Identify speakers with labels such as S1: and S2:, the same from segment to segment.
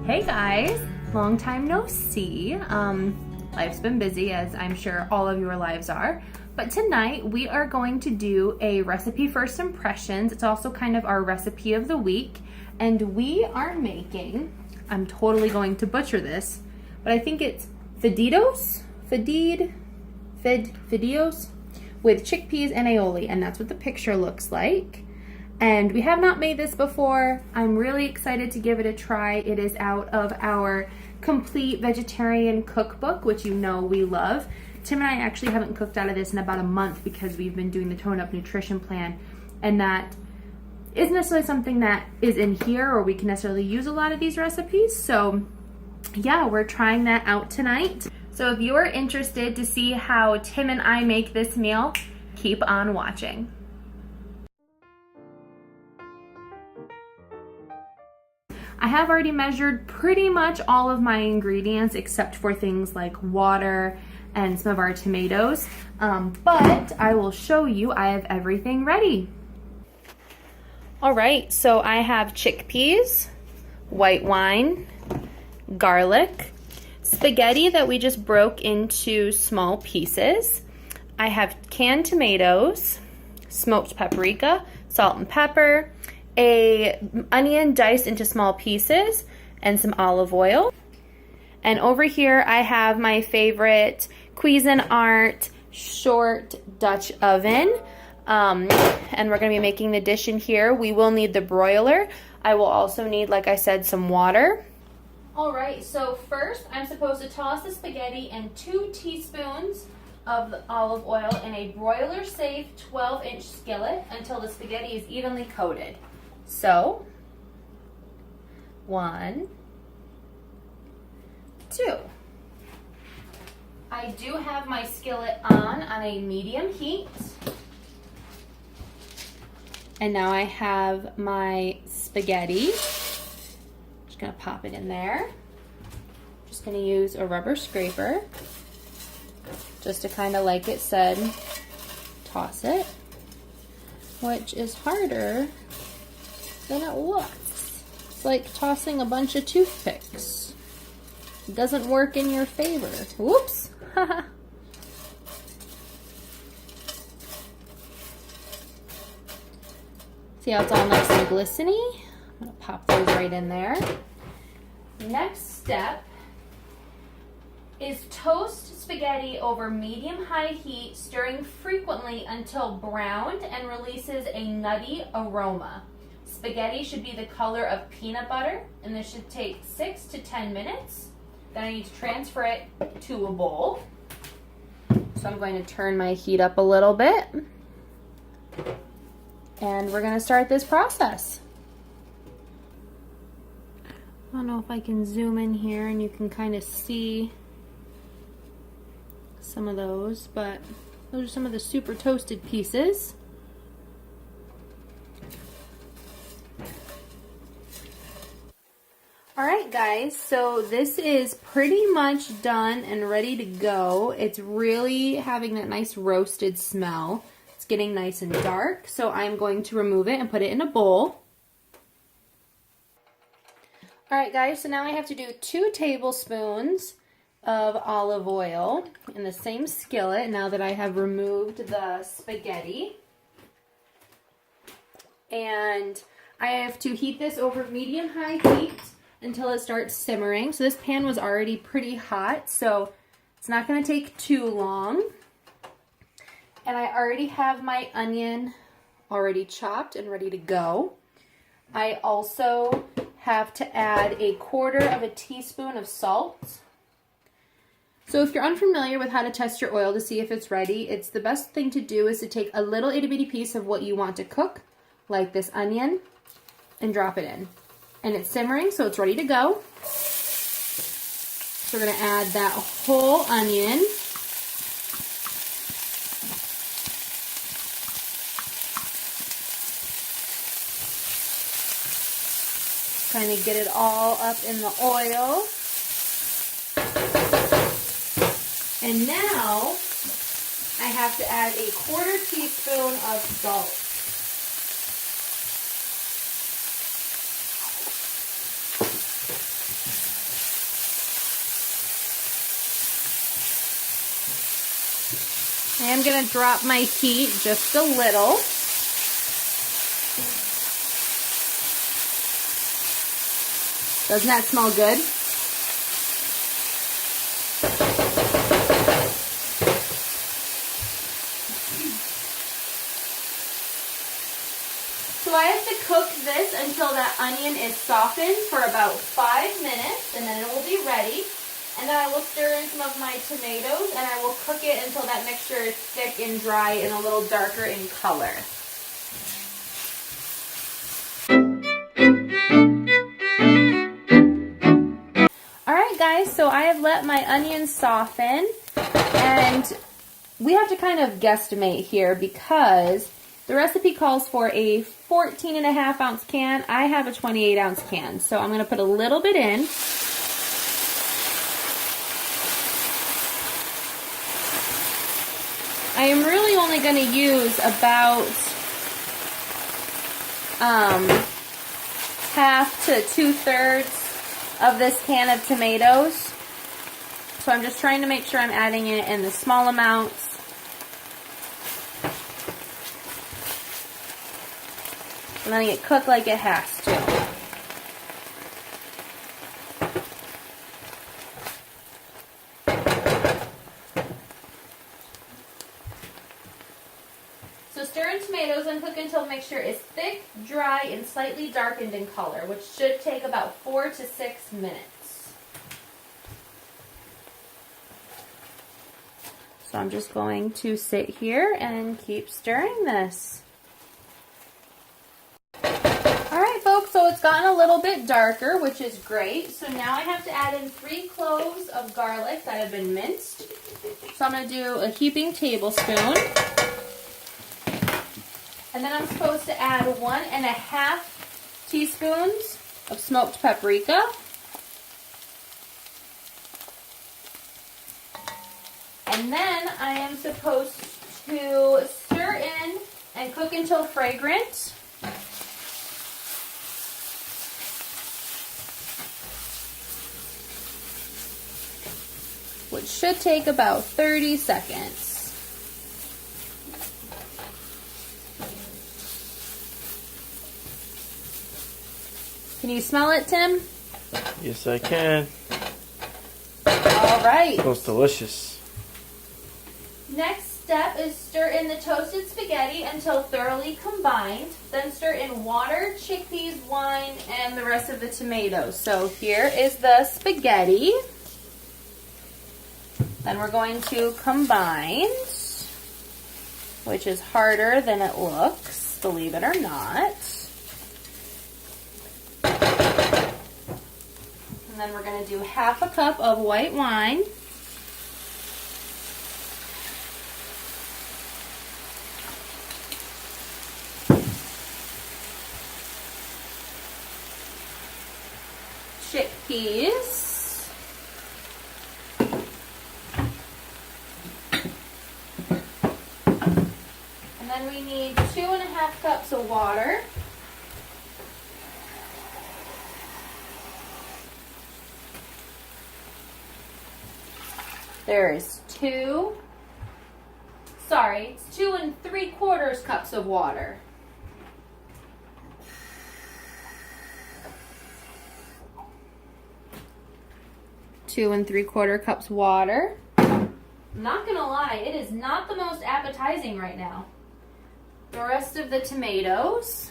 S1: Hey guys, long time no see. Life's been busy, as I'm sure all of your lives are. But tonight we are going to do a recipe first impressions. It's also kind of our recipe of the week. And we are making, I'm totally going to butcher this, but I think it's Fideos with chickpeas and aioli, and that's what the picture looks like. And we have not made this before. I'm really excited to give it a try. It is out of our Complete Vegetarian Cookbook, which you know we love. Tim and I actually haven't cooked out of this in about a month because we've been doing the Tone Up Nutrition Plan, and that isn't necessarily something that is in here or we can necessarily use a lot of these recipes. So yeah, we're trying that out tonight. So if you are interested to see how Tim and I make this meal, keep on watching. I have already measured pretty much all of my ingredients except for things like water and some of our tomatoes, but I will show you I have everything ready. All right, so I have chickpeas, white wine, garlic, spaghetti that we just broke into small pieces. I have canned tomatoes, smoked paprika, salt and pepper, an onion diced into small pieces, and some olive oil. And over here I have my favorite Cuisinart short Dutch oven. And we're going to be making the dish in here. We will need the broiler. I will also need, like I said, some water. All right, so first I'm supposed to toss the spaghetti in 2 teaspoons of the olive oil in a broiler-safe 12-inch skillet until the spaghetti is evenly coated. So, 1, 2. I do have my skillet on a medium heat. And now I have my spaghetti. Just gonna pop it in there. Just gonna use a rubber scraper just to kind of, like it said, toss it, which is harder than it looks. It's like tossing a bunch of toothpicks. It doesn't work in your favor. Whoops. See how it's all nice and glistening? I'm gonna pop those right in there. Next step is toast spaghetti over medium-high heat, stirring frequently until browned and releases a nutty aroma. Spaghetti should be the color of peanut butter, and this should take 6 to 10 minutes. Then I need to transfer it to a bowl. So I'm going to turn my heat up a little bit. And we're going to start this process. I don't know if I can zoom in here and you can kind of see some of those, but those are some of the super toasted pieces. Alright guys, so this is pretty much done and ready to go. It's really having that nice roasted smell. It's getting nice and dark, so I'm going to remove it and put it in a bowl. Alright guys, so now I have to do 2 tablespoons of olive oil in the same skillet now that I have removed the spaghetti. And I have to heat this over medium-high heat until it starts simmering. So this pan was already pretty hot, so it's not going to take too long. And I already have my onion already chopped and ready to go. I also have to add 1/4 teaspoon of salt. So if you're unfamiliar with how to test your oil to see if it's ready, it's the best thing to do is to take a little itty bitty piece of what you want to cook, like this onion, and drop it in. And it's simmering, so it's ready to go. So we're going to add that whole onion. Kind of get it all up in the oil. And now I have to add 1/4 teaspoon of salt. I am going to drop my heat just a little. Doesn't that smell good? So I have to cook this until that onion is softened for about 5 minutes, and then it will be ready. And then I will stir in some of my tomatoes, and I will cook it until that mixture is thick and dry and a little darker in color. Alright guys, so I have let my onions soften, and we have to kind of guesstimate here because the recipe calls for a 14.5 ounce can. I have a 28 ounce can, so I'm going to put a little bit in. I am really only going to use about half to 2/3 of this can of tomatoes. So I'm just trying to make sure I'm adding it in the small amounts. And letting it cook like it has to. So stir in tomatoes and cook until the mixture is thick, dry, and slightly darkened in color, which should take about 4 to 6 minutes. So I'm just going to sit here and keep stirring this. Alright folks, so it's gotten a little bit darker, which is great. So now I have to add in 3 cloves of garlic that have been minced. So I'm going to do a heaping tablespoon. And then I'm supposed to add 1.5 teaspoons of smoked paprika. And then I am supposed to stir in and cook until fragrant. Which should take about 30 seconds. Can you smell it, Tim?
S2: Yes, I can.
S1: All right.
S2: Smells delicious.
S1: Next step is stir in the toasted spaghetti until thoroughly combined. Then stir in water, chickpeas, wine, and the rest of the tomatoes. So here is the spaghetti. Then we're going to combine, which is harder than it looks, believe it or not. And then we're going to do 1/2 cup of white wine. Chickpeas. And then we need 2.5 cups of water. There is 2 and 3/4 cups of water. Two and 3/4 cups water. I'm not gonna lie, it is not the most appetizing right now. The rest of the tomatoes.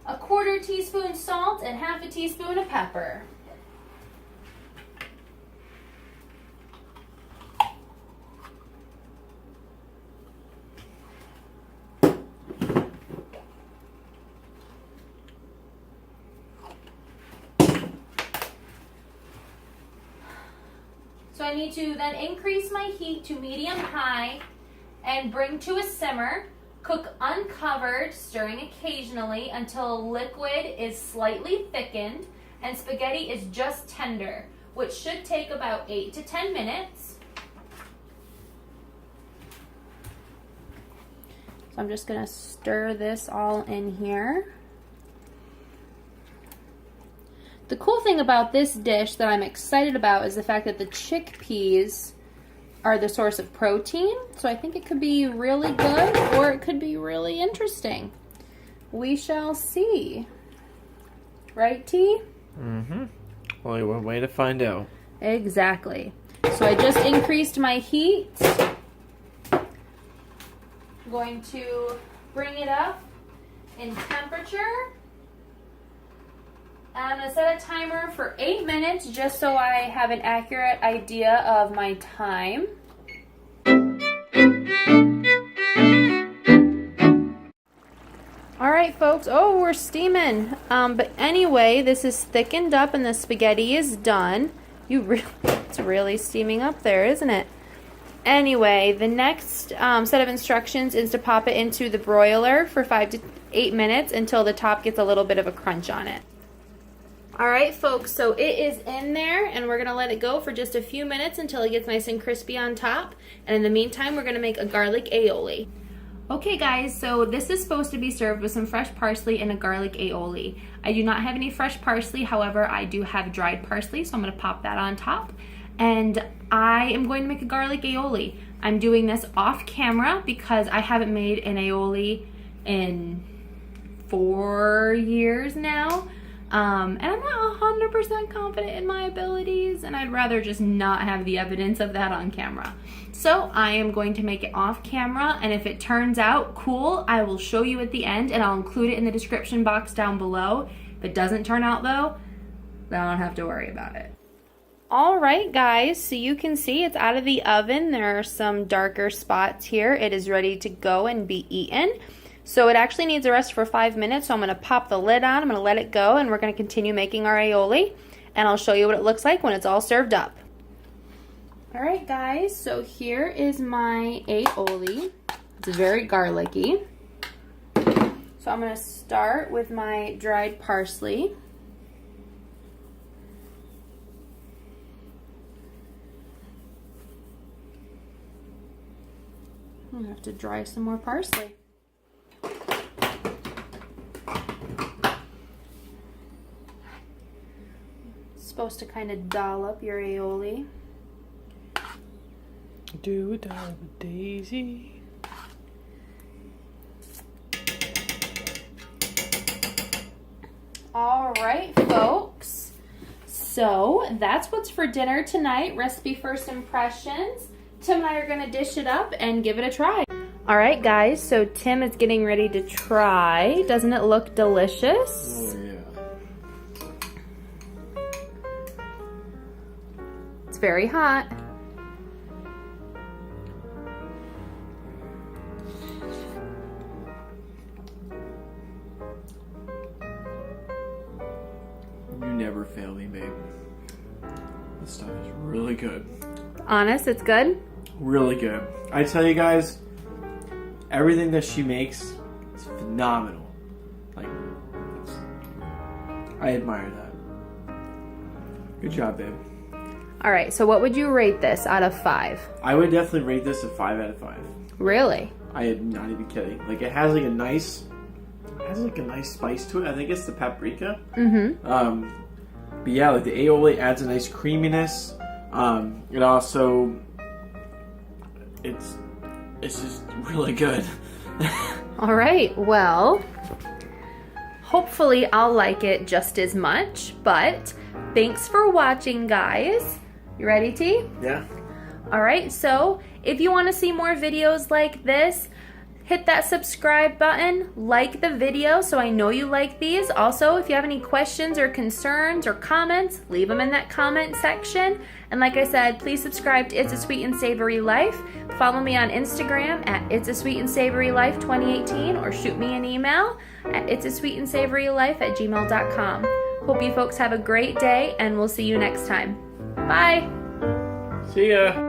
S1: A 1/4 teaspoon salt and 1/2 teaspoon of pepper. So I need to then increase my heat to medium-high and bring to a simmer. Cook uncovered, stirring occasionally until liquid is slightly thickened and spaghetti is just tender, which should take about 8 to 10 minutes. So So I'm just gonna stir this all in here. The cool thing about this dish that I'm excited about is the fact that the chickpeas are the source of protein. So I think it could be really good or it could be really interesting. We shall see. Right, T?
S2: Mm-hmm. Only one way to find out.
S1: Exactly. So I just increased my heat. I'm going to bring it up in temperature. I'm going to set a timer for 8 minutes just so I have an accurate idea of my time. All right, folks. Oh, we're steaming. But anyway, this is thickened up and the spaghetti is done. It's really steaming up there, isn't it? Anyway, the next set of instructions is to pop it into the broiler for 5 to 8 minutes until the top gets a little bit of a crunch on it. All right, folks, so it is in there, and we're going to let it go for just a few minutes until it gets nice and crispy on top. And in the meantime, we're going to make a garlic aioli. Okay, guys, so this is supposed to be served with some fresh parsley and a garlic aioli. I do not have any fresh parsley, however, I do have dried parsley, so I'm going to pop that on top. And I am going to make a garlic aioli. I'm doing this off camera because I haven't made an aioli in 4 years now. And I'm not 100% confident in my abilities, and I'd rather just not have the evidence of that on camera. So I am going to make it off camera, and if it turns out cool, I will show you at the end, and I'll include it in the description box down below. If it doesn't turn out though, then I don't have to worry about it. Alright guys, so you can see it's out of the oven. There are some darker spots here. It is ready to go and be eaten. So it actually needs a rest for 5 minutes, so I'm going to pop the lid on, I'm going to let it go, and we're going to continue making our aioli, and I'll show you what it looks like when it's all served up. Alright guys, so here is my aioli. It's very garlicky. So I'm going to start with my dried parsley. I'm going to have to dry some more parsley. Supposed to kind of dollop your aioli.
S2: Do a dollop of daisy.
S1: All right, folks. So that's what's for dinner tonight. Recipe first impressions. Tim and I are going to dish it up and give it a try. All right, guys. So Tim is getting ready to try. Doesn't it look delicious?
S2: Oh, yeah.
S1: Very hot.
S2: You never fail me, babe. This stuff is really good.
S1: Honest, it's good?
S2: Really good. I tell you guys, everything that she makes is phenomenal. Like, I admire that. Good job, babe.
S1: All right, so what would you rate this out of 5?
S2: I would definitely rate this a 5 out of 5.
S1: Really?
S2: I am not even kidding. Like, it has like a nice spice to it. I think it's the paprika.
S1: Mm-hmm.
S2: But yeah, like the aioli adds a nice creaminess. It also, it's just really good.
S1: All right, well, hopefully I'll like it just as much, but thanks for watching, guys. You ready, T?
S2: Yeah.
S1: All right, so if you want to see more videos like this, hit that subscribe button, like the video so I know you like these. Also, if you have any questions or concerns or comments, leave them in that comment section. And like I said, please subscribe to It's a Sweet and Savory Life. Follow me on Instagram at It's a Sweet and Savory Life 2018 or shoot me an email at itsasweetandsavorylife@gmail.com. Hope you folks have a great day and we'll see you next time. Bye.
S2: See ya.